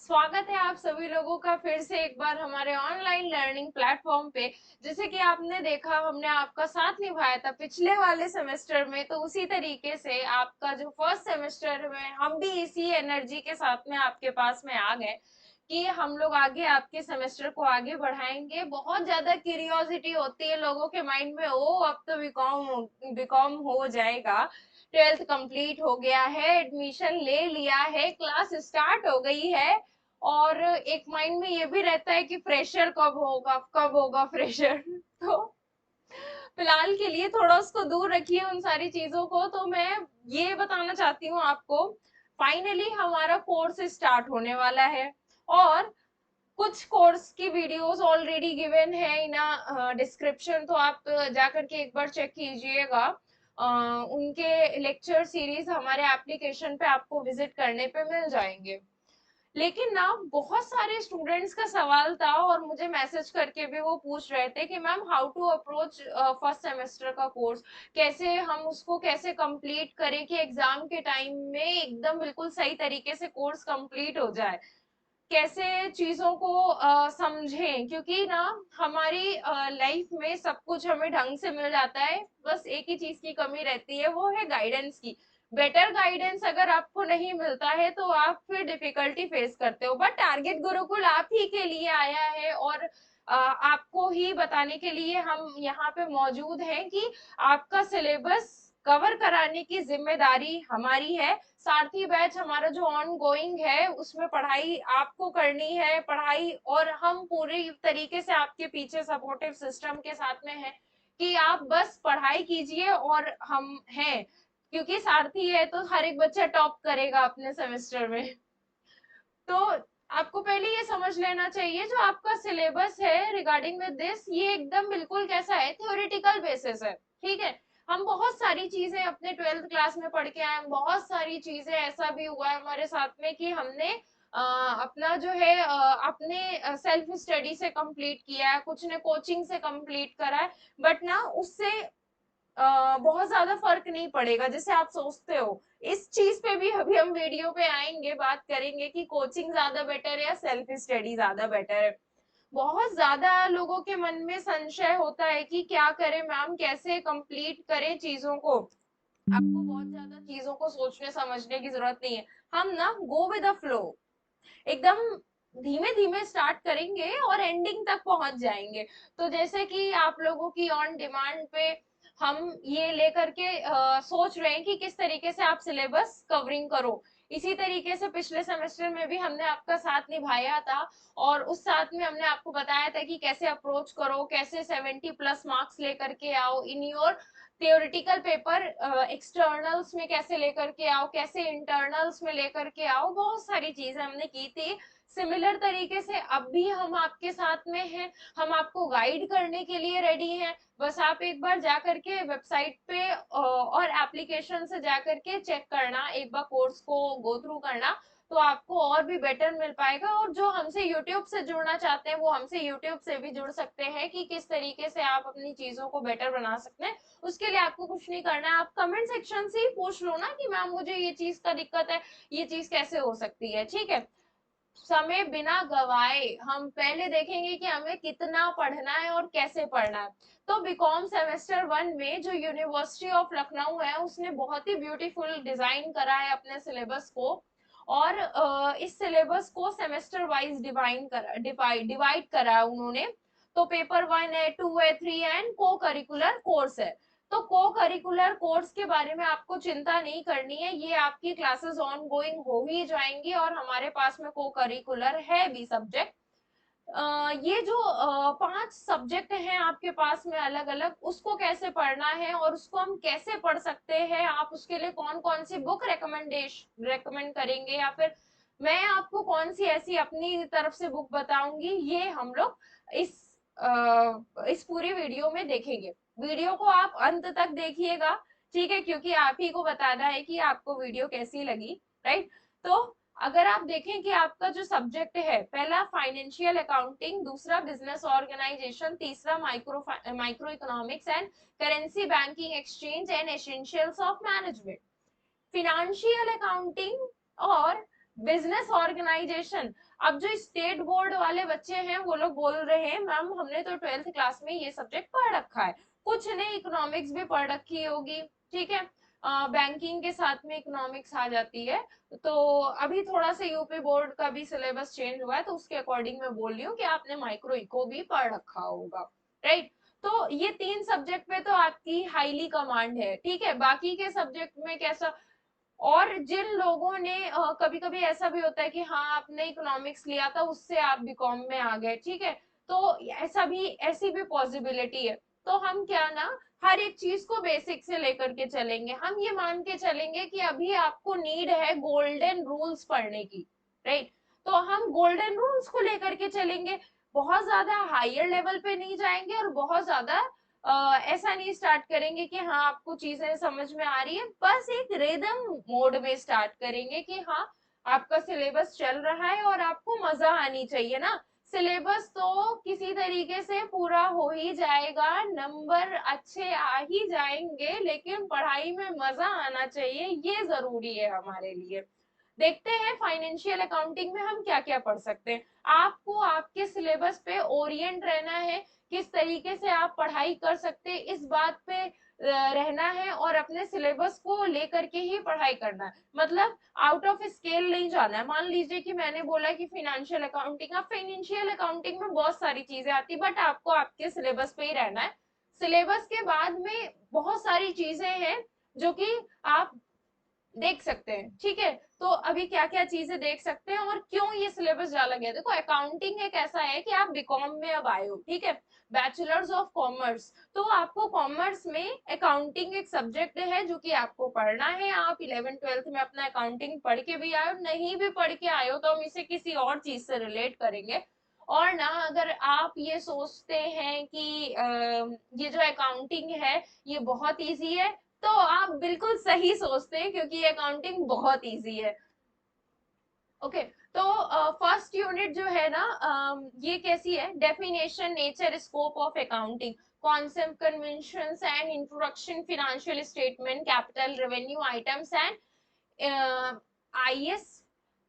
स्वागत है आप सभी लोगों का फिर से एक बार हमारे ऑनलाइन लर्निंग प्लेटफॉर्म पे। जैसे कि आपने देखा, हमने आपका साथ निभाया था पिछले वाले सेमेस्टर में, तो उसी तरीके से आपका जो फर्स्ट सेमेस्टर में हम भी इसी एनर्जी के साथ में आपके पास में आ गए कि हम लोग आगे आपके सेमेस्टर को आगे बढ़ाएंगे। बहुत ज्यादा क्यूरियोसिटी होती है लोगों के माइंड में, ओ अब तो बीकॉम बीकॉम हो जाएगा, ट्वेल्थ कंप्लीट हो गया है, एडमिशन ले लिया है, क्लास स्टार्ट हो गई है। और एक माइंड में ये भी रहता है कि फ्रेशर कब होगा फ्रेशर। तो फिलहाल के लिए थोड़ा उसको दूर रखिए उन सारी चीजों को। तो मैं ये बताना चाहती हूँ आपको, फाइनली हमारा कोर्स स्टार्ट होने वाला है। और कुछ कोर्स की वीडियोस ऑलरेडी गिवन है इन डिस्क्रिप्शन, तो आप जा करके एक बार चेक कीजिएगा। उनके लेक्चर सीरीज हमारे एप्लीकेशन पे आपको विजिट करने पे मिल जाएंगे। लेकिन ना बहुत सारे स्टूडेंट्स का सवाल था और मुझे मैसेज करके भी वो पूछ रहे थे कि ma'am how to approach first semester का कोर्स, कैसे हम उसको कैसे कंप्लीट करें कि एग्जाम के टाइम में एकदम बिल्कुल सही तरीके से कोर्स कंप्लीट हो जाए, कैसे चीजों को समझें। क्योंकि ना हमारी लाइफ में सब कुछ हमें ढंग से मिल जाता है, बस एक ही चीज की कमी रहती है, वो है गाइडेंस की। बेटर गाइडेंस अगर आपको नहीं मिलता है तो आप फिर डिफिकल्टी फेस करते हो। बट टारगेट गुरुकुल आप ही के लिए आया है और आपको ही बताने के लिए हम यहाँ पे मौजूद हैं कि आपका सिलेबस कवर कराने की जिम्मेदारी हमारी है। सारथी बैच हमारा जो ऑन गोइंग है उसमें पढ़ाई आपको करनी है, पढ़ाई, और हम पूरी तरीके से आपके पीछे सपोर्टिव सिस्टम के साथ में है कि आप बस पढ़ाई कीजिए और हम हैं। क्योंकि सारथी है तो हर एक बच्चा टॉप करेगा अपने सेमेस्टर में। तो आपको पहले ये समझ लेना चाहिए जो आपका सिलेबस है रिगार्डिंग विद दिस, ये एकदम बिल्कुल कैसा है, थ्योरेटिकल बेसिस है। ठीक है, हम बहुत सारी चीजें अपने ट्वेल्थ क्लास में पढ़ के आए, बहुत सारी चीजें ऐसा भी हुआ है हमारे साथ में कि हमने अपना जो है अपने सेल्फ स्टडी से कंप्लीट किया है, कुछ ने कोचिंग से कंप्लीट करा है। बट ना उससे बहुत ज्यादा फर्क नहीं पड़ेगा जैसे आप सोचते हो। इस चीज पे भी अभी हम वीडियो पे आएंगे, बात करेंगे कि कोचिंग ज्यादा बेटर है या सेल्फ स्टडी ज्यादा बेटर है। बहुत ज्यादा लोगों के मन में संशय होता है कि क्या करें मैम, कैसे कंप्लीट करें चीजों को। आपको बहुत ज्यादा चीजों को सोचने समझने की जरूरत नहीं है। हम ना गो विद द फ्लो, एकदम धीमे धीमे स्टार्ट करेंगे और एंडिंग तक पहुंच जाएंगे। तो जैसे कि आप लोगों की ऑन डिमांड पे हम ये लेकर के सोच रहे हैं कि किस तरीके से आप सिलेबस कवरिंग करो। इसी तरीके से पिछले सेमेस्टर में भी हमने आपका साथ निभाया था और उस साथ में हमने आपको बताया था कि कैसे अप्रोच करो, कैसे 70+ मार्क्स लेकर के आओ in your theoretical paper, externals में कैसे लेकर के आओ, कैसे इंटरनल्स में लेकर के आओ। बहुत सारी चीजें हमने की थी। सिमिलर तरीके से अब भी हम आपके साथ में हैं, हम आपको गाइड करने के लिए रेडी हैं। बस आप एक बार जा करके वेबसाइट पे और एप्लीकेशन से जा करके चेक करना, एक बार कोर्स को गो थ्रू करना, तो आपको और भी बेटर मिल पाएगा। और जो हमसे यूट्यूब से जुड़ना चाहते हैं वो हमसे यूट्यूब से भी जुड़ सकते हैं कि किस तरीके से आप अपनी चीजों को बेटर बना सकते हैं। उसके लिए आपको कुछ नहीं करना है, आप कमेंट सेक्शन से ही पूछ लो ना कि मैम मुझे ये चीज का दिक्कत है, ये चीज कैसे हो सकती है। ठीक है, समय बिना गवाए हम पहले देखेंगे कि हमें कितना पढ़ना है और कैसे पढ़ना है। तो बीकॉम सेमेस्टर 1 में जो यूनिवर्सिटी ऑफ लखनऊ है उसने बहुत ही ब्यूटीफुल डिजाइन करा है अपने सिलेबस को। और इस सिलेबस को सेमेस्टर वाइज डिवाइड करा है उन्होंने। तो पेपर 1 है, 2 है, 3 है एंड को करिकुलर कोर्स है। तो को करिकुलर कोर्स के बारे में आपको चिंता नहीं करनी है, ये आपकी क्लासेस ऑन गोइंग हो ही जाएंगी और हमारे पास में को करिकुलर है भी सब्जेक्ट। ये जो 5 सब्जेक्ट हैं आपके पास में अलग अलग, उसको कैसे पढ़ना है और उसको हम कैसे पढ़ सकते हैं, आप उसके लिए कौन कौन सी बुक रेकमेंड करेंगे या फिर मैं आपको कौन सी ऐसी अपनी तरफ से बुक बताऊंगी, ये हम लोग इस इस पूरी वीडियो में देखेंगे। वीडियो को आप अंत तक देखिएगा, ठीक है, क्योंकि आप ही को बताना है कि आपको वीडियो कैसी लगी। राइट, तो अगर आप देखें कि आपका जो सब्जेक्ट है, पहला फाइनेंशियल अकाउंटिंग, दूसरा बिजनेस ऑर्गेनाइजेशन, तीसरा micro economics and currency banking exchange and essentials of management. Financial accounting और बिजनेस ऑर्गेनाइजेशन। अब जो स्टेट बोर्ड वाले बच्चे हैं वो लोग बोल रहे हैं मैम हमने तो 12th क्लास में ये सब्जेक्ट पढ़ रखा है, कुछ ने इकोनॉमिक्स भी पढ़ रखी होगी, ठीक है, बैंकिंग के साथ में इकोनॉमिक्स आ जाती है। तो अभी थोड़ा सा यूपी बोर्ड का भी सिलेबस चेंज हुआ है, तो उसके अकॉर्डिंग मैं बोल रही हूँ कि आपने माइक्रो इको भी पढ़ रखा होगा, राइट। तो ये 3 सब्जेक्ट पे तो आपकी हाईली कमांड है, ठीक है, बाकी के सब्जेक्ट में कैसा। और जिन लोगों ने कभी कभी ऐसा भी होता है कि हाँ आपने इकोनॉमिक्स लिया था उससे आप बीकॉम में आ गए, ठीक है, तो ऐसा भी, ऐसी भी पॉसिबिलिटी है। तो हम क्या ना, हर एक चीज को बेसिक से लेकर के चलेंगे, हम ये मान के चलेंगे कि अभी आपको नीड है गोल्डन रूल्स पढ़ने की, राइट। तो हम गोल्डन रूल्स को लेकर के चलेंगे, बहुत ज्यादा हायर लेवल पे नहीं जाएंगे और बहुत ज्यादा ऐसा नहीं स्टार्ट करेंगे कि हाँ आपको चीजें समझ में आ रही है, बस एक रिदम मोड में स्टार्ट करेंगे कि हाँ आपका सिलेबस चल रहा है और आपको मजा आनी चाहिए ना। सिलेबस तो किसी तरीके से पूरा हो ही जाएगा, नंबर अच्छे आ ही जाएंगे, लेकिन पढ़ाई में मजा आना चाहिए, ये जरूरी है हमारे लिए। देखते हैं फाइनेंशियल अकाउंटिंग में हम क्या क्या पढ़ सकते हैं। आपको आपके सिलेबस पे ओरिएंट रहना है, किस तरीके से आप पढ़ाई कर सकते हैं इस बात पे रहना है, और अपने सिलेबस को लेकर के ही पढ़ाई करना है, मतलब आउट ऑफ स्केल नहीं जाना है। मान लीजिए कि मैंने बोला कि फाइनेंशियल अकाउंटिंग, अब फाइनेंशियल अकाउंटिंग में बहुत सारी चीजें आती, बट आपको आपके सिलेबस पे ही रहना है। सिलेबस के बाद में बहुत सारी चीजें हैं जो कि आप देख सकते हैं, ठीक है। तो अभी क्या क्या चीजें देख सकते हैं और क्यों ये सिलेबस डाला गया, देखो अकाउंटिंग एक ऐसा है कि आप बीकॉम में अब आए हो, ठीक है, बैचलर्स ऑफ कॉमर्स, तो आपको कॉमर्स में अकाउंटिंग एक सब्जेक्ट है जो कि आपको पढ़ना है। आप 11th 12th में अपना अकाउंटिंग पढ़ के भी आए हो, नहीं भी पढ़ के आए हो तो हम इसे किसी और चीज से रिलेट करेंगे। और ना अगर आप ये सोचते हैं कि ये जो अकाउंटिंग है ये बहुत इजी है, तो आप बिल्कुल सही सोचते हैं क्योंकि ये अकाउंटिंग बहुत इजी है। ओके, तो फर्स्ट यूनिट जो है ना, ये कैसी है, definition nature scope of accounting, concept conventions and introduction, financial statement, capital revenue items and IS,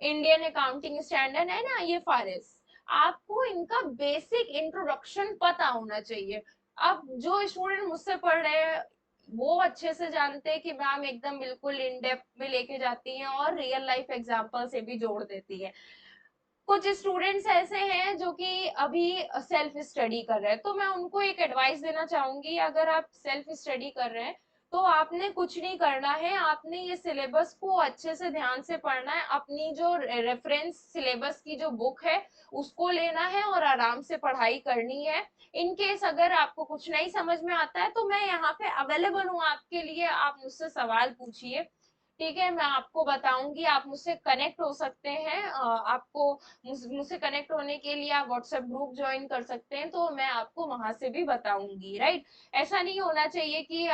Indian accounting standard and IFRS. आपको इनका बेसिक इंट्रोडक्शन पता होना चाहिए। अब जो स्टूडेंट मुझसे पढ़ रहे हैं वो अच्छे से जानते हैं कि मैम एकदम बिल्कुल इन डेप्थ में लेके जाती हैं और रियल लाइफ एग्जांपल से भी जोड़ देती है। कुछ स्टूडेंट्स ऐसे हैं जो कि अभी सेल्फ स्टडी कर रहे हैं, तो मैं उनको एक एडवाइस देना चाहूंगी, अगर आप सेल्फ स्टडी कर रहे हैं तो आपने कुछ नहीं करना है, आपने ये सिलेबस को अच्छे से ध्यान से पढ़ना है, अपनी जो रेफरेंस सिलेबस की जो बुक है उसको लेना है और आराम से पढ़ाई करनी है। इन केस अगर आपको कुछ नहीं समझ में आता है तो मैं यहाँ पे अवेलेबल हूँ आपके लिए, आप मुझसे सवाल पूछिए, ठीक है, मैं आपको बताऊंगी, आप मुझसे कनेक्ट हो सकते हैं। आपको मुझसे कनेक्ट होने के लिए आप व्हाट्सएप ग्रुप ज्वाइन कर सकते हैं, तो मैं आपको वहां से भी बताऊंगी, राइट। ऐसा नहीं होना चाहिए कि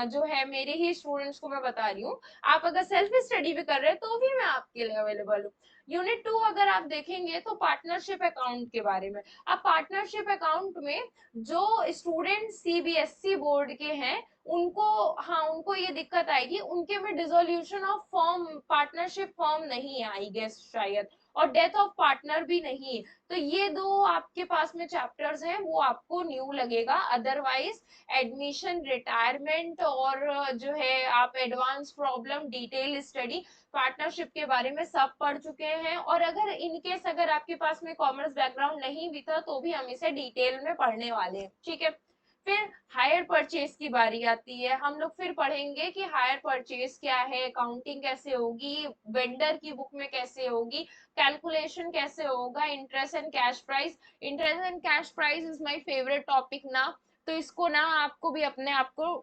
जो है मेरे ही स्टूडेंट्स को मैं बता रही हूँ, आप अगर सेल्फ स्टडी भी कर रहे हैं तो भी मैं आपके लिए अवेलेबल हूँ। यूनिट 2 अगर आप देखेंगे तो पार्टनरशिप अकाउंट के बारे में। अब पार्टनरशिप अकाउंट में जो स्टूडेंट सीबीएसई बोर्ड के हैं उनको, हाँ उनको ये दिक्कत आएगी, उनके में dissolution of form, partnership form नहीं है आई गेस शायद, और डेथ ऑफ पार्टनर भी नहीं है। तो ये दो आपके पास में चैप्टर्स हैं वो आपको न्यू लगेगा, अदरवाइज एडमिशन, रिटायरमेंट और जो है आप advance problem, detail study partnership के बारे में सब पढ़ चुके हैं। और अगर इनकेस अगर आपके पास में कॉमर्स बैकग्राउंड नहीं भी था तो भी हम इसे डिटेल में पढ़ने वाले हैं, ठीक है। फिर हायर परचेज की बारी आती है, हम लोग फिर पढ़ेंगे कि हायर परचेज क्या है, अकाउंटिंग कैसे होगी, वेंडर की बुक में कैसे होगी, कैलकुलेशन कैसे होगा, interest and cash price. Interest and cash price is my favourite topic ना, तो इसको ना आपको भी अपने आप को,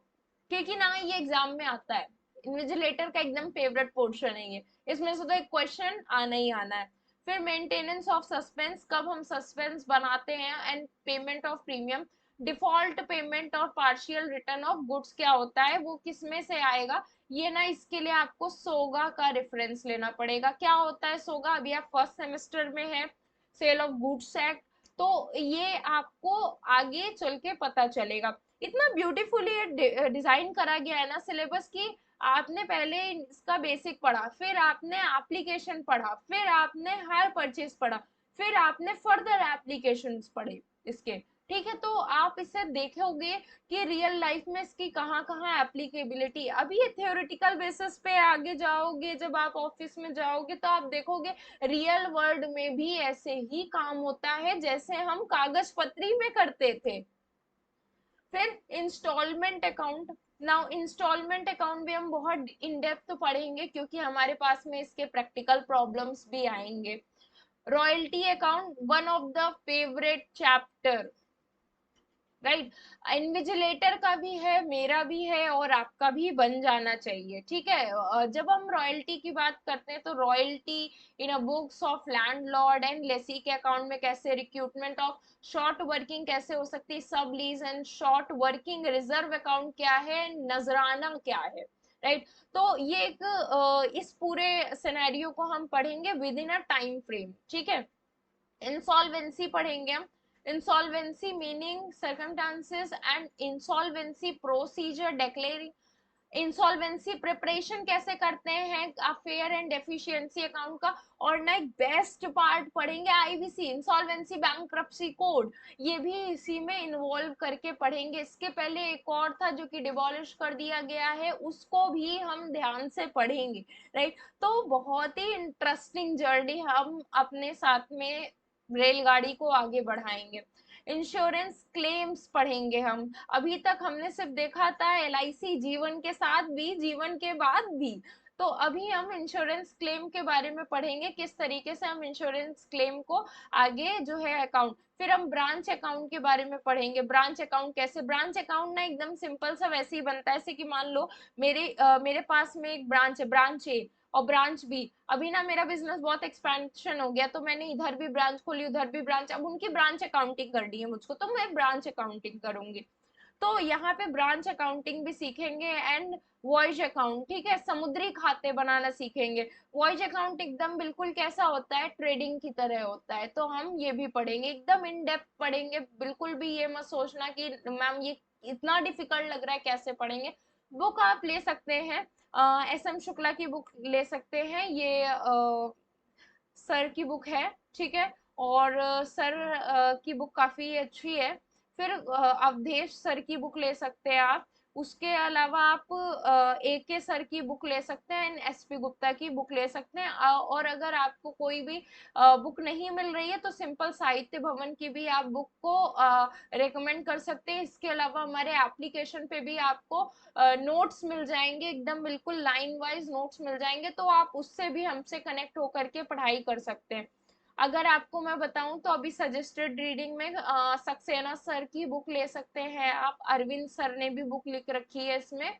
क्योंकि ना ये एग्जाम में आता है, इन्विजिलेटर का एकदम फेवरेट पोर्शन है ये, इसमें से तो एक क्वेश्चन आना ही आना है। फिर मेंटेनेंस ऑफ सस्पेंस, कब हम सस्पेंस बनाते हैं, and payment of premium, default payment और पार्शियल रिटर्न ऑफ गुड्स क्या होता है, वो किस में से आएगा, ये ना इसके लिए आपको सोगा का रेफरेंस लेना पड़ेगा। क्या होता है सोगा, अभी आप फर्स्ट सेमेस्टर में है, सेल ऑफ गुड्स एक्ट, तो ये आपको आगे चल के पता चलेगा। इतना ब्यूटीफुली डिजाइन करा गया है ना सिलेबस की, आपने पहले इसका बेसिक पढ़ा, फिर आपने एप्लीकेशन पढ़ा, फिर आपने हायर परचेज पढ़ा, फिर आपने फर्दर एप्लीकेशंस पढ़े इसके, ठीक है। तो आप इससे देखोगे कि रियल लाइफ में इसकी कहाँ कहाँ एप्लीकेबिलिटी। अभी ये थ्योरेटिकल बेसिस पे, आगे जाओगे जब आप ऑफिस में जाओगे तो आप देखोगे रियल वर्ल्ड में भी ऐसे ही काम होता है जैसे हम कागज पत्री में करते थे। फिर installment account. Now installment account भी हम बहुत इन डेप्थ पढ़ेंगे क्योंकि हमारे पास में इसके प्रैक्टिकल प्रॉब्लम्स भी आएंगे। Royalty account, one of the favourite chapter, right. Invigilator का भी है, मेरा भी है, और आपका भी बन जाना चाहिए, ठीक है। जब हम रॉयल्टी की बात करते हैं तो royalty in a books of landlord and lessee के अकाउंट में कैसे, रिक्रूटमेंट ऑफ शॉर्ट वर्किंग कैसे हो सकती है, सब lease and short working, reserve account क्या है, नजराना क्या है, राइट। तो ये एक इस पूरे सिनेरियो को हम पढ़ेंगे with in a time frame, ठीक है। इंसॉल्वेंसी पढ़ेंगे हम। Insolvency meaning, circumstances and insolvency procedure declaring. Insolvency preparation कैसे करते हैं फेयर एंड डेफिशिएंसी अकाउंट का। और ना एक बेस्ट पार्ट पढ़ेंगे आईबीसी, इंसॉल्वेंसी बैंक्रप्सी कोड, ये भी इसी में इन्वॉल्व करके पढ़ेंगे। इसके पहले एक और था जो कि डिबॉलिश कर दिया गया है, उसको भी हम ध्यान से पढ़ेंगे, राइट। तो बहुत ही इंटरेस्टिंग जर्नी हम अपने साथ में रेलगाड़ी को आगे बढ़ाएंगे। इंश्योरेंस क्लेम्स पढ़ेंगे हम। अभी तक हमने सिर्फ देखा था एलआईसी, जीवन के साथ भी जीवन के बाद भी। तो अभी हम इंश्योरेंस क्लेम के बारे में पढ़ेंगे, किस तरीके से हम इंश्योरेंस क्लेम को आगे जो है अकाउंट। फिर हम ब्रांच अकाउंट के बारे में पढ़ेंगे, ब्रांच अकाउंट कैसे, ब्रांच अकाउंट ना एकदम सिंपल सा वैसे ही बनता है, जैसे कि मान लो मेरे पास में एक ब्रांच है, ब्रांच ए और ब्रांच बी। अभी ना मेरा बिजनेस बहुत एक्सपेंशन हो गया तो मैंने इधर भी ब्रांच खोली, उधर भी ब्रांच, अब उनकी ब्रांच अकाउंटिंग करनी है मुझको, तो मैं ब्रांच अकाउंटिंग करूंगी। तो यहाँ पे ब्रांच अकाउंटिंग भी सीखेंगे एंड वॉइज अकाउंट, ठीक है, समुद्री खाते बनाना सीखेंगे। वॉइज अकाउंट एकदम बिल्कुल कैसा होता है, ट्रेडिंग की तरह होता है, तो हम ये भी पढ़ेंगे, एकदम इन डेप्थ पढ़ेंगे। बिल्कुल भी ये मत सोचना कि मैम ये इतना डिफिकल्ट लग रहा है कैसे पढ़ेंगे। बुक आप ले सकते हैं, एस एम शुक्ला की बुक ले सकते हैं, ये सर की बुक है, ठीक है। और सर की बुक काफी अच्छी है। फिर अवधेश सर की बुक ले सकते हैं आप। उसके अलावा आप ए के सर की बुक ले सकते हैं, एसपी गुप्ता की बुक ले सकते हैं। और अगर आपको कोई भी बुक नहीं मिल रही है तो सिंपल साहित्य भवन की भी आप बुक को रेकमेंड कर सकते हैं। इसके अलावा हमारे एप्लीकेशन पे भी आपको नोट्स मिल जाएंगे, एकदम बिल्कुल लाइन वाइज नोट्स मिल जाएंगे, तो आप उससे भी हमसे कनेक्ट होकर के पढ़ाई कर सकते हैं। अगर आपको मैं बताऊं तो अभी सजेस्टेड रीडिंग में सक्सेना सर की बुक ले सकते हैं आप, अरविंद सर ने भी बुक लिख रखी है इसमें,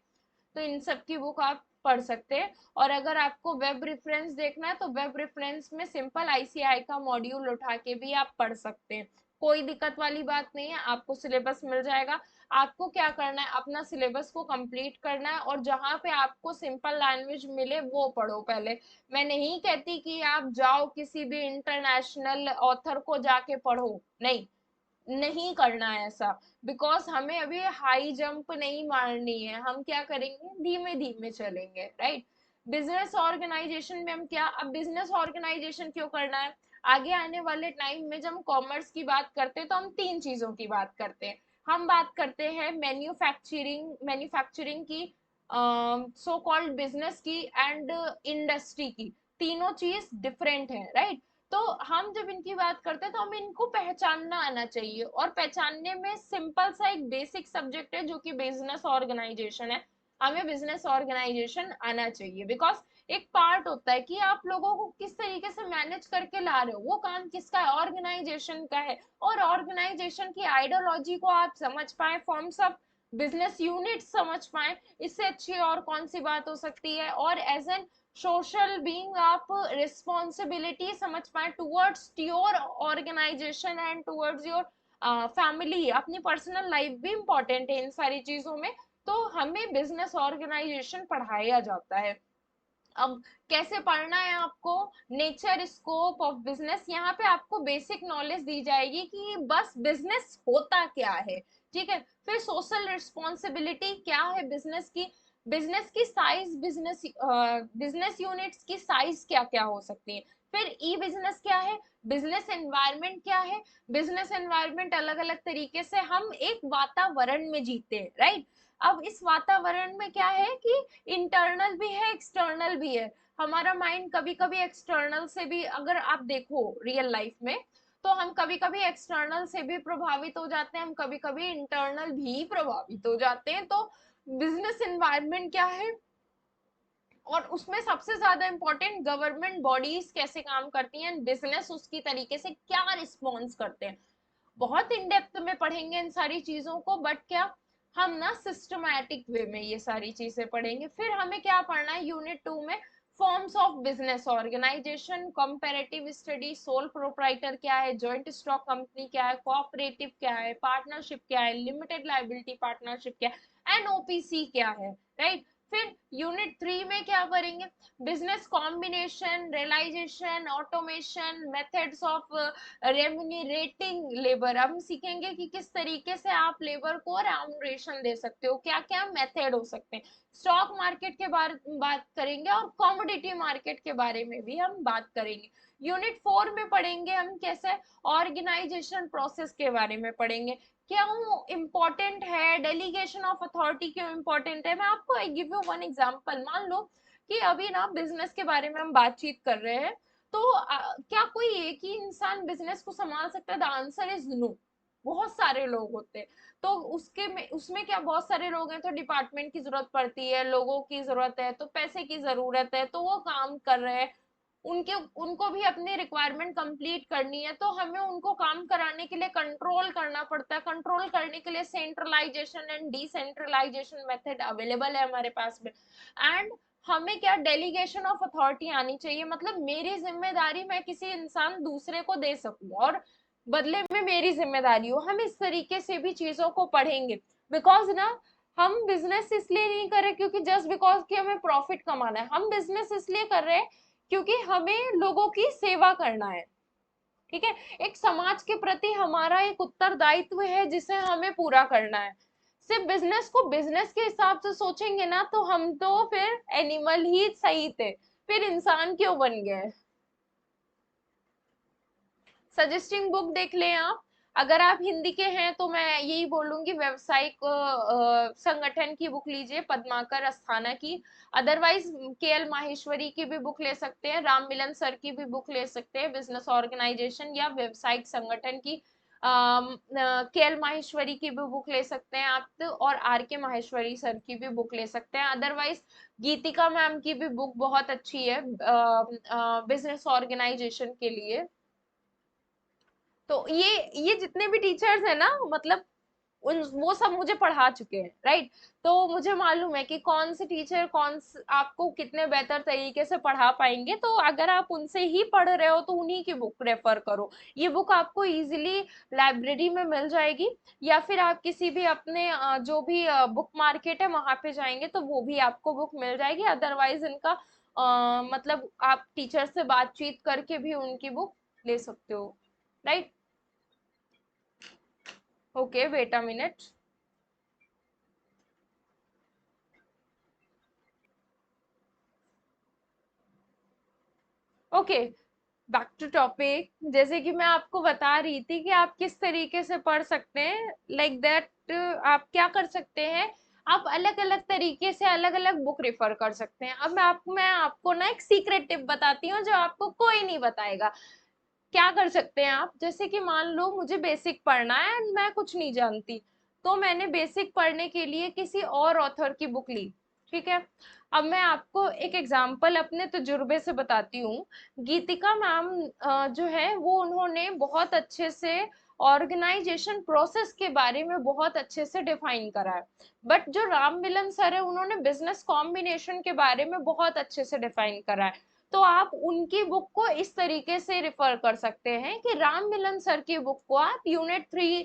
तो इन सब की बुक आप पढ़ सकते हैं। और अगर आपको वेब रेफरेंस देखना है तो वेब रेफरेंस में सिंपल आईसीआई का मॉड्यूल उठा के भी आप पढ़ सकते हैं, कोई दिक्कत वाली बात नहीं है, आपको सिलेबस मिल जाएगा। आपको क्या करना है, अपना सिलेबस को कंप्लीट करना है और जहाँ पे आपको सिंपल लैंग्वेज मिले वो पढ़ो पहले। मैं नहीं कहती कि आप जाओ किसी भी इंटरनेशनल ऑथर को जाके पढ़ो, नहीं, नहीं करना है ऐसा। बिकॉज हमें अभी हाई जंप नहीं मारनी है, हम क्या करेंगे, धीमे धीमे चलेंगे, राइट। बिजनेस ऑर्गेनाइजेशन में हम क्या, अब बिजनेस ऑर्गेनाइजेशन क्यों करना है, आगे आने वाले टाइम में जब हम कॉमर्स की बात करते हैं तो हम तीन चीजों की बात करते हैं। हम बात करते हैं मैन्युफैक्चरिंग मैन्युफैक्चरिंग की, सो कॉल्ड बिजनेस की एंड इंडस्ट्री की। तीनों चीज डिफरेंट है, राइट। तो हम जब इनकी बात करते हैं तो हमें इनको पहचानना आना चाहिए, और पहचानने में सिंपल सा एक बेसिक सब्जेक्ट है जो कि बिजनेस ऑर्गेनाइजेशन है। हमें बिजनेस ऑर्गेनाइजेशन आना चाहिए, बिकॉज एक पार्ट होता है कि आप लोगों को किस तरीके से मैनेज करके ला रहे हो, वो काम किसका है, ऑर्गेनाइजेशन का है। और ऑर्गेनाइजेशन की आइडियोलॉजी को आप समझ पाए, फॉर्म्स ऑफ बिजनेस यूनिट समझ पाए, इससे अच्छी और कौन सी बात हो सकती है। और एज एन सोशल बीइंग आप रिस्पॉन्सिबिलिटी समझ पाए towards your organisation and towards your family, अपनी पर्सनल लाइफ भी इंपॉर्टेंट है इन सारी चीजों में। तो हमें बिजनेस ऑर्गेनाइजेशन पढ़ाया जाता है। अब कैसे पढ़ना है आपको, नेचर स्कोप ऑफ बिजनेस, यहाँ पे आपको बेसिक नॉलेज दी जाएगी कि बस बिजनेस होता क्या है, ठीक है। फिर सोशल रिस्पॉन्सिबिलिटी क्या है बिजनेस की, बिजनेस की साइज, बिजनेस यूनिट्स की साइज क्या क्या हो सकती है। फिर ई बिजनेस क्या है, बिजनेस एनवायरनमेंट क्या है। बिजनेस एनवायरनमेंट अलग अलग तरीके से, हम एक वातावरण में जीते हैं, राइट। अब इस वातावरण में क्या है कि इंटरनल भी है, एक्सटर्नल भी है। हमारा माइंड कभी कभी एक्सटर्नल से भी, अगर आप देखो रियल लाइफ में, तो हम कभी कभी एक्सटर्नल से भी प्रभावित हो जाते हैं, हम कभी कभी इंटरनल भी प्रभावित हो जाते हैं। तो बिजनेस एनवायरनमेंट क्या है, और उसमें सबसे ज्यादा इंपॉर्टेंट गवर्नमेंट बॉडीज कैसे काम करती हैं, बिजनेस उसकी तरीके से क्या रिस्पॉन्स करते हैं। बहुत इन डेप्थ में पढ़ेंगे इन सारी चीजों को, बट क्या, हम ना सिस्टमैटिक वे में ये सारी चीजें पढ़ेंगे। फिर हमें क्या पढ़ना है यूनिट 2 में, forms of business organisation, comparative study, sole proprietor क्या है, जॉइंट स्टॉक कंपनी क्या है, कोऑपरेटिव क्या है, पार्टनरशिप क्या है, लिमिटेड लायबिलिटी पार्टनरशिप क्या है, एनओपीसी क्या है, राइट। फिर यूनिट 3 में क्या करेंगे, business combination, realization, automation, methods of remunerating labour. हम सीखेंगे कि किस तरीके से आप लेबर को रेम्यूनरेशन दे सकते हो, क्या क्या मेथड हो सकते हैं। स्टॉक मार्केट के बारे में बात करेंगे, और कमोडिटी मार्केट के बारे में भी हम बात करेंगे। यूनिट 4 में पढ़ेंगे हम कैसे, ऑर्गेनाइजेशन प्रोसेस के बारे में पढ़ेंगे, क्यों इम्पोर्टेंट है, डेलीगेशन ऑफ अथॉरिटी क्यों इम्पोर्टेंट है। मैं आपको I give you one example. मान लो कि अभी ना बिजनेस के बारे में हम बातचीत कर रहे हैं, तो क्या कोई एक ही इंसान बिजनेस को संभाल सकता है? The answer is no. बहुत सारे लोग होते हैं। तो उसके में, उसमें क्या, बहुत सारे लोग हैं तो डिपार्टमेंट की जरूरत पड़ती है, लोगों की जरूरत है, तो पैसे की जरूरत है, तो वो काम कर रहे हैं। उनके उनको भी अपनी रिक्वायरमेंट कंप्लीट करनी है, तो हमें उनको काम कराने के लिए कंट्रोल करना पड़ता है। कंट्रोल करने के लिए centralisation and decentralisation method available है हमारे पास में। एंड हमें क्या, डेलीगेशन ऑफ अथॉरिटी आनी चाहिए, मतलब मेरी जिम्मेदारी मैं किसी इंसान दूसरे को दे सकूं, और बदले में मेरी जिम्मेदारी हो। हम इस तरीके से भी चीजों को पढ़ेंगे। बिकॉज ना, हम बिजनेस इसलिए नहीं कर रहे क्योंकि जस्ट बिकॉज कि हमें प्रॉफिट कमाना है, हम बिजनेस इसलिए कर रहे हैं क्योंकि हमें लोगों की सेवा करना है। ठीक है, एक समाज के प्रति हमारा एक उत्तरदायित्व है जिसे हमें पूरा करना है। सिर्फ बिजनेस को बिजनेस के हिसाब से सोचेंगे ना, तो हम तो फिर एनिमल ही सही थे, फिर इंसान क्यों बन गए। सजेस्टिंग बुक देख लें आप। अगर आप हिंदी के हैं तो मैं यही बोलूंगी, व्यवसायिक संगठन की बुक लीजिए, पद्माकर अस्थाना की। अदरवाइज केएल माहेश्वरी की भी बुक ले सकते हैं, राम मिलन सर की भी बुक ले सकते हैं, बिजनेस ऑर्गेनाइजेशन या व्यवसायिक संगठन की। केएल माहेश्वरी की भी बुक ले सकते हैं आप, तो और आर के माहेश्वरी सर की भी बुक ले सकते हैं। अदरवाइज गीतिका मैम की भी बुक बहुत अच्छी है बिजनेस ऑर्गेनाइजेशन के लिए। तो ये जितने भी टीचर्स हैं ना, मतलब उन वो सब मुझे पढ़ा चुके हैं, राइट। तो मुझे मालूम है कि कौन से टीचर आपको कितने बेहतर तरीके से पढ़ा पाएंगे। तो अगर आप उनसे ही पढ़ रहे हो तो उन्हीं की बुक रेफर करो। ये बुक आपको इजीली लाइब्रेरी में मिल जाएगी, या फिर आप किसी भी अपने जो भी बुक मार्केट है वहां पे जाएंगे तो वो भी आपको बुक मिल जाएगी। अदरवाइज इनका मतलब आप टीचर से बातचीत करके भी उनकी बुक ले सकते हो, right. Okay, wait a minute. Okay, back to topic. जैसे कि मैं आपको बता रही थी कि आप किस तरीके से पढ़ सकते हैं, लाइक दैट आप क्या कर सकते हैं, आप अलग अलग तरीके से अलग अलग बुक रेफर कर सकते हैं। अब मैं आपको ना एक सीक्रेट टिप बताती हूँ जो आपको कोई नहीं बताएगा। क्या कर सकते हैं आप, जैसे कि मान लो मुझे बेसिक पढ़ना है एंड मैं कुछ नहीं जानती, तो मैंने बेसिक पढ़ने के लिए किसी और ऑथर की बुक ली। ठीक है, अब मैं आपको एक एग्जांपल अपने तजुर्बे से बताती हूँ। गीतिका मैम जो है वो, उन्होंने बहुत अच्छे से ऑर्गेनाइजेशन प्रोसेस के बारे में बहुत अच्छे से डिफाइन करा है। बट जो राम मिलन सर है, उन्होंने बिजनेस कॉम्बिनेशन के बारे में बहुत अच्छे से डिफाइन करा है। तो आप उनकी बुक को इस तरीके से रिफर कर सकते हैं कि राम मिलन सर की बुक को आप यूनिट 3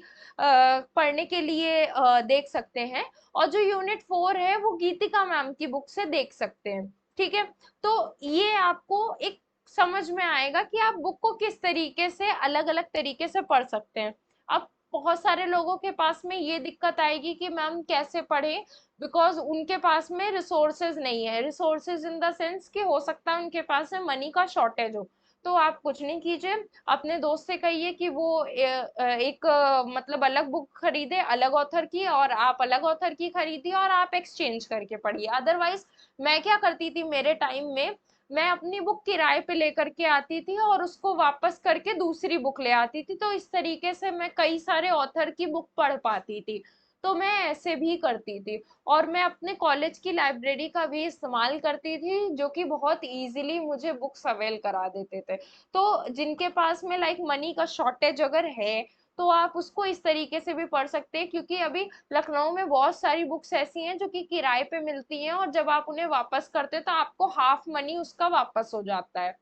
पढ़ने के लिए देख सकते हैं, और जो यूनिट 4 है वो गीतिका मैम की बुक से देख सकते हैं। ठीक है, तो ये आपको एक समझ में आएगा कि आप बुक को किस तरीके से अलग अलग तरीके से पढ़ सकते हैं। अब बहुत सारे लोगों के पास में ये दिक्कत आएगी कि मैम कैसे पढ़े, बिकॉज उनके पास में रिसोर्सेज नहीं है। रिसोर्सेज इन द सेंस कि हो सकता है उनके पास में मनी का शॉर्टेज हो। तो आप कुछ नहीं कीजिए, अपने दोस्त से कहिए कि वो एक मतलब अलग बुक खरीदे अलग ऑथर की, और आप अलग ऑथर की खरीदिए और आप एक्सचेंज करके पढ़िए। अदरवाइज मैं क्या करती थी मेरे टाइम में, मैं अपनी बुक किराए पे लेकर के आती थी और उसको वापस करके दूसरी बुक ले आती थी, तो इस तरीके से मैं कई सारे ऑथर की बुक पढ़ पाती थी। तो मैं ऐसे भी करती थी। और मैं अपने कॉलेज की लाइब्रेरी का भी इस्तेमाल करती थी, जो कि बहुत इजीली मुझे बुक्स अवेल करा देते थे। तो जिनके पास में लाइक मनी का शॉर्टेज अगर है, तो आप उसको इस तरीके से भी पढ़ सकते हैं, क्योंकि अभी लखनऊ में बहुत सारी बुक्स ऐसी हैं जो कि किराए पे मिलती हैं, और जब आप उन्हें वापस करते हैं तो आपको हाफ मनी उसका वापस हो जाता है।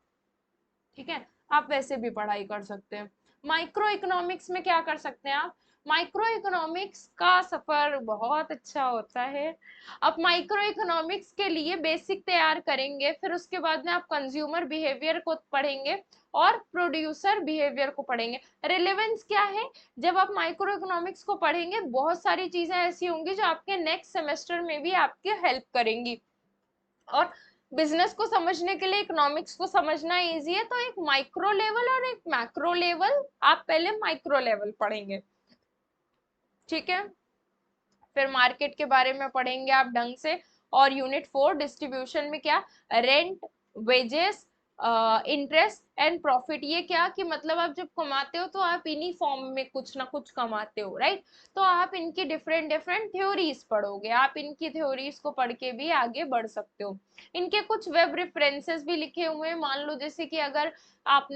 ठीक है, आप वैसे भी पढ़ाई कर सकते हैं। माइक्रो इकोनॉमिक्स में क्या कर सकते हैं आप, माइक्रो इकोनॉमिक्स का सफर बहुत अच्छा होता है। आप माइक्रो इकोनॉमिक्स के लिए बेसिक तैयार करेंगे, फिर उसके बाद में आप कंज्यूमर बिहेवियर को पढ़ेंगे और प्रोड्यूसर बिहेवियर को पढ़ेंगे। रिलेवेंस क्या है, जब आप माइक्रो इकोनॉमिक्स को पढ़ेंगे बहुत सारी चीजें ऐसी होंगी जो आपके नेक्स्ट सेमेस्टर में भी आपकी हेल्प करेंगी। और बिजनेस को समझने के लिए इकोनॉमिक्स को समझना इजी है, तो एक माइक्रो लेवल और एक मैक्रो लेवल, आप पहले माइक्रो लेवल पढ़ेंगे। ठीक है, फिर मार्केट के बारे में पढ़ेंगे आप ढंग से। और यूनिट 4 डिस्ट्रीब्यूशन में क्या, rent, wages, interest and profit. ये क्या कि मतलब आप जब कमाते हो तो आप इन्हीं फॉर्म में कुछ ना कुछ कमाते हो, राइट। तो आप इनकी डिफरेंट डिफरेंट थ्योरीज पढ़ोगे, आप इनकी थ्योरीज को पढ़ के भी आगे बढ़ सकते हो। इनके कुछ वेब रेफरेंसेस भी लिखे हुए हैं, मान लो जैसे कि अगर आप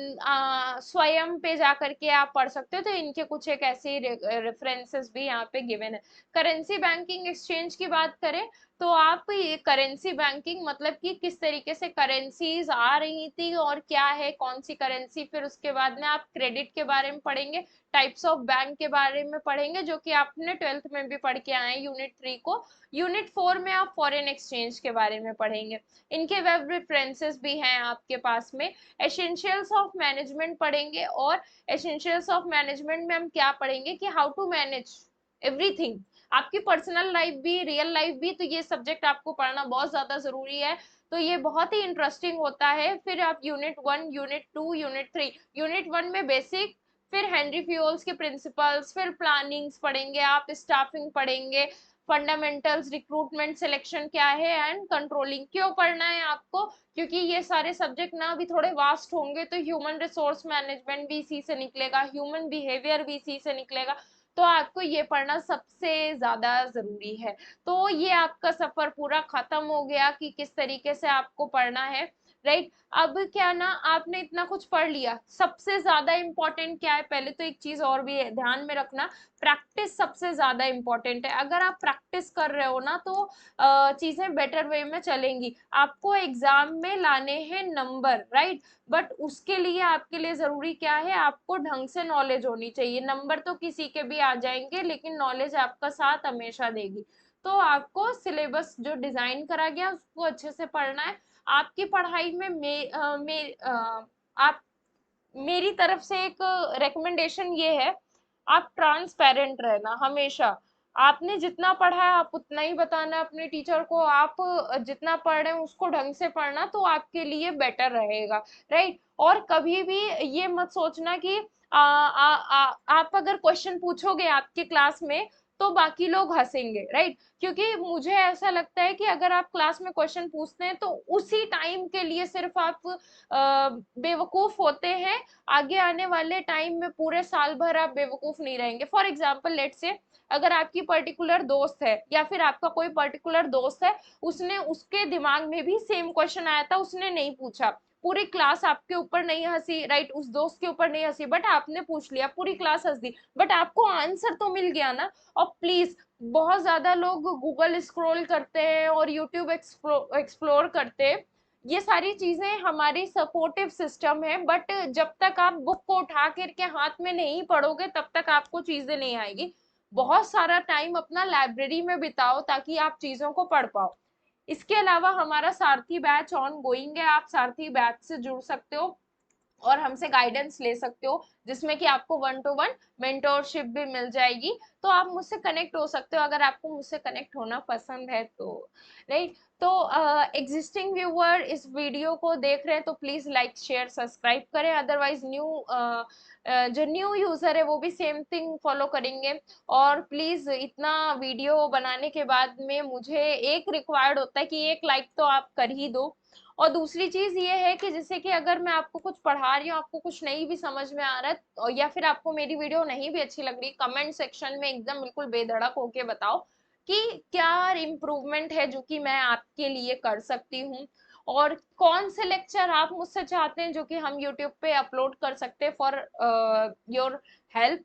स्वयं पे जा करके आप पढ़ सकते हो, तो इनके कुछ एक ऐसे रेफरेंसेस भी यहाँ पे गिवन है। करेंसी बैंकिंग एक्सचेंज की बात करें, तो आप ये करेंसी बैंकिंग मतलब कि किस तरीके से करेंसीज आ रही थी और क्या है कौन सी करेंसी, फिर उसके बाद में आप क्रेडिट के बारे में पढ़ेंगे, टाइप्स ऑफ बैंक के बारे में पढ़ेंगे, जो कि आपने 12th में भी पढ़ के आए हैं यूनिट 3 को। यूनिट 4 में आप फॉरेन एक्सचेंज के बारे में पढ़ेंगे। इनके वेब रेफरेंसेस भी हैं आपके पास में। एसेंशियल्स ऑफ मैनेजमेंट पढ़ेंगे, और एसेंशियल्स ऑफ मैनेजमेंट में हम क्या पढ़ेंगे कि हाउ टू मैनेज एवरीथिंग, आपकी पर्सनल लाइफ भी रियल लाइफ भी, तो ये सब्जेक्ट आपको पढ़ना बहुत ज्यादा जरूरी है। तो ये बहुत ही इंटरेस्टिंग होता है। फिर आप यूनिट 1, यूनिट 2, यूनिट 3, यूनिट 1 में बेसिक, फिर हेनरी फ्यूल्स के प्रिंसिपल्स, फिर प्लानिंग्स पढ़ेंगे आप, स्टाफिंग पढ़ेंगे, फंडामेंटल्स, रिक्रूटमेंट सिलेक्शन क्या है, एंड कंट्रोलिंग। क्यों पढ़ना है आपको, क्योंकि ये सारे सब्जेक्ट ना भी थोड़े वास्ट होंगे, तो ह्यूमन रिसोर्स मैनेजमेंट भी इसी से निकलेगा, ह्यूमन बिहेवियर भी इसी से निकलेगा। तो आपको ये पढ़ना सबसे ज्यादा जरूरी है। तो ये आपका सफर पूरा खत्म हो गया कि किस तरीके से आपको पढ़ना है, राइट। अब क्या ना, आपने इतना कुछ पढ़ लिया, सबसे ज्यादा इंपॉर्टेंट क्या है, पहले तो एक चीज और भी है ध्यान में रखना, प्रैक्टिस सबसे ज्यादा इंपॉर्टेंट है। अगर आप प्रैक्टिस कर रहे हो ना, तो चीजें बेटर वे में चलेंगी। आपको एग्जाम में लाने हैं नंबर, राइट, बट उसके लिए आपके लिए जरूरी क्या है, आपको ढंग से नॉलेज होनी चाहिए। नंबर तो किसी के भी आ जाएंगे, लेकिन नॉलेज आपका साथ हमेशा देगी। तो आपको सिलेबस जो डिजाइन करा गया उसको अच्छे से पढ़ना है। आपकी पढ़ाई में आप, मेरी तरफ से एक रिकमेंडेशन ये है, आप ट्रांसपेरेंट रहना हमेशा। आपने जितना पढ़ा है आप उतना ही बताना अपने टीचर को, आप जितना पढ़ रहे हैं उसको ढंग से पढ़ना, तो आपके लिए बेटर रहेगा, राइट। और कभी भी ये मत सोचना कि आप अगर क्वेश्चन पूछोगे आपके क्लास में तो बाकी लोग हंसेंगे, राइट। क्योंकि मुझे ऐसा लगता है कि अगर आप क्लास में क्वेश्चन पूछते हैं तो उसी टाइम के लिए सिर्फ आप बेवकूफ होते हैं, आगे आने वाले टाइम में पूरे साल भर आप बेवकूफ नहीं रहेंगे। फॉर एग्जाम्पल लेट से, अगर आपकी पर्टिकुलर दोस्त है या फिर आपका कोई पर्टिकुलर दोस्त है, उसने उसके दिमाग में भी सेम क्वेश्चन आया था, उसने नहीं पूछा, पूरी क्लास आपके ऊपर नहीं हंसी, राइट, उस दोस्त के ऊपर नहीं हंसी, बट आपने पूछ लिया, पूरी क्लास हंस दी, बट आपको आंसर तो मिल गया ना। और प्लीज, बहुत ज्यादा लोग गूगल स्क्रॉल करते हैं और यूट्यूब एक्सप्लोर करते हैं, ये सारी चीजें हमारी सपोर्टिव सिस्टम है, बट जब तक आप बुक को उठा करके हाथ में नहीं पढ़ोगे तब तक आपको चीजें नहीं आएगी। बहुत सारा टाइम अपना लाइब्रेरी में बिताओ ताकि आप चीजों को पढ़ पाओ। इसके अलावा हमारा सारथी बैच ऑन गोइंग है, आप सारथी बैच से जुड़ सकते हो। और हमसे गाइडेंस ले सकते हो, जिसमें कि आपको 1 to 1 मेंटोरशिप भी मिल जाएगी। तो आप मुझसे कनेक्ट हो सकते हो अगर आपको मुझसे कनेक्ट होना पसंद है तो, राइट। तो एग्जिस्टिंग व्यूअर इस वीडियो को देख रहे हैं तो प्लीज लाइक शेयर सब्सक्राइब करें, अदरवाइज जो न्यू यूजर है वो भी सेम थिंग फॉलो करेंगे। और प्लीज इतना वीडियो बनाने के बाद में मुझे एक रिक्वायर्ड होता है कि एक लाइक तो आप कर ही दो। और दूसरी चीज ये है कि जैसे कि अगर मैं आपको कुछ पढ़ा रही हूँ, आपको कुछ नहीं भी समझ में आ रहा है या फिर आपको मेरी वीडियो नहीं भी अच्छी लग रही, कमेंट सेक्शन में एकदम बिल्कुल बेधड़क होके बताओ कि क्या इम्प्रूवमेंट है जो कि मैं आपके लिए कर सकती हूँ, और कौन से लेक्चर आप मुझसे चाहते हैं जो कि हम यूट्यूब पे अपलोड कर सकते हैं फॉर योर हेल्प,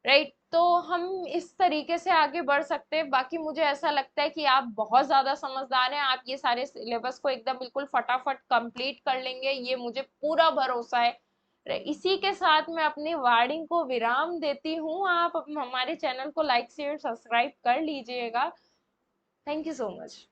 राइट। तो हम इस तरीके से आगे बढ़ सकते हैं। बाकी मुझे ऐसा लगता है कि आप बहुत ज्यादा समझदार हैं, आप ये सारे सिलेबस को एकदम बिल्कुल फटाफट कंप्लीट कर लेंगे, ये मुझे पूरा भरोसा है। इसी के साथ मैं अपनी वार्निंग को विराम देती हूँ। आप हमारे चैनल को लाइक शेयर सब्सक्राइब कर लीजिएगा। Thank you so much.